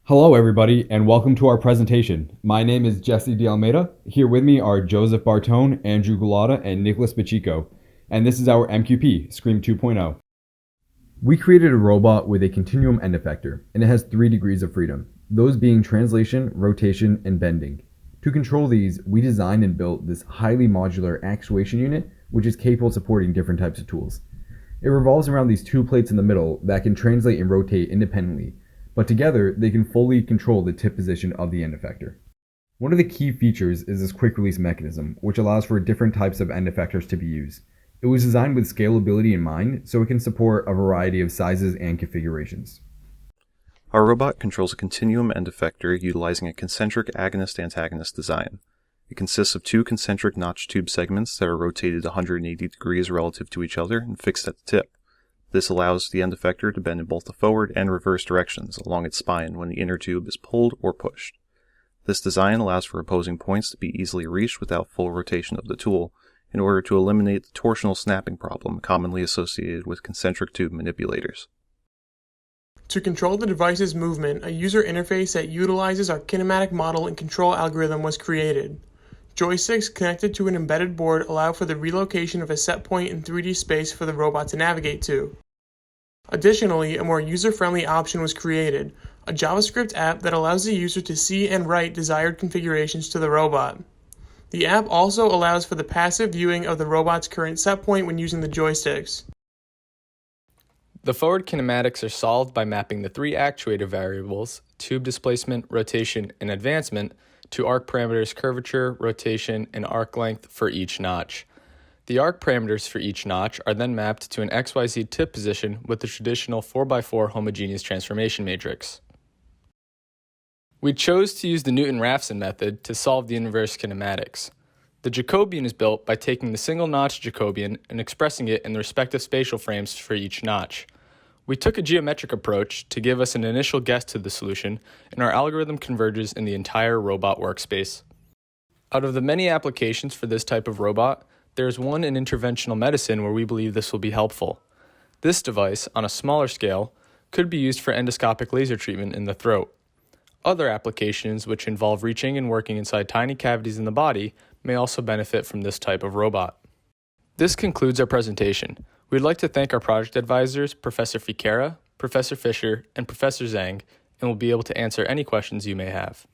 Hello, everybody, and welcome to our presentation. My name is Jesse De Almeida. Here with me are Joseph Bartone, Andrew Gulata, and Nicholas Pacheco. And this is our MQP, Scream 2.0. We created a robot with a continuum end effector, and it has 3 degrees of freedom, those being translation, rotation, and bending. To control these, we designed and built this highly modular actuation unit, which is capable of supporting different types of tools. It revolves around these 2 plates in the middle that can translate and rotate independently, but together they can fully control the tip position of the end effector. One of the key features is this quick release mechanism, which allows for different types of end effectors to be used. It was designed with scalability in mind, so it can support a variety of sizes and configurations. Our robot controls a continuum end effector utilizing a concentric agonist-antagonist design. It consists of 2 concentric notch tube segments that are rotated 180 degrees relative to each other and fixed at the tip. This allows the end effector to bend in both the forward and reverse directions along its spine when the inner tube is pulled or pushed. This design allows for opposing points to be easily reached without full rotation of the tool in order to eliminate the torsional snapping problem commonly associated with concentric tube manipulators. To control the device's movement, a user interface that utilizes our kinematic model and control algorithm was created. Joysticks connected to an embedded board allow for the relocation of a set point in 3D space for the robot to navigate to. Additionally, a more user-friendly option was created, a JavaScript app that allows the user to see and write desired configurations to the robot. The app also allows for the passive viewing of the robot's current set point when using the joysticks. The forward kinematics are solved by mapping the 3 actuator variables, tube displacement, rotation, and advancement, to arc parameters curvature, rotation, and arc length for each notch. The arc parameters for each notch are then mapped to an XYZ tip position with the traditional 4x4 homogeneous transformation matrix. We chose to use the Newton-Raphson method to solve the inverse kinematics. The Jacobian is built by taking the single notch Jacobian and expressing it in the respective spatial frames for each notch. We took a geometric approach to give us an initial guess to the solution, and our algorithm converges in the entire robot workspace. Out of the many applications for this type of robot, there is one in interventional medicine where we believe this will be helpful. This device, on a smaller scale, could be used for endoscopic laser treatment in the throat. Other applications, which involve reaching and working inside tiny cavities in the body, may also benefit from this type of robot. This concludes our presentation. We'd like to thank our project advisors, Professor Ficara, Professor Fisher, and Professor Zhang, and we'll be able to answer any questions you may have.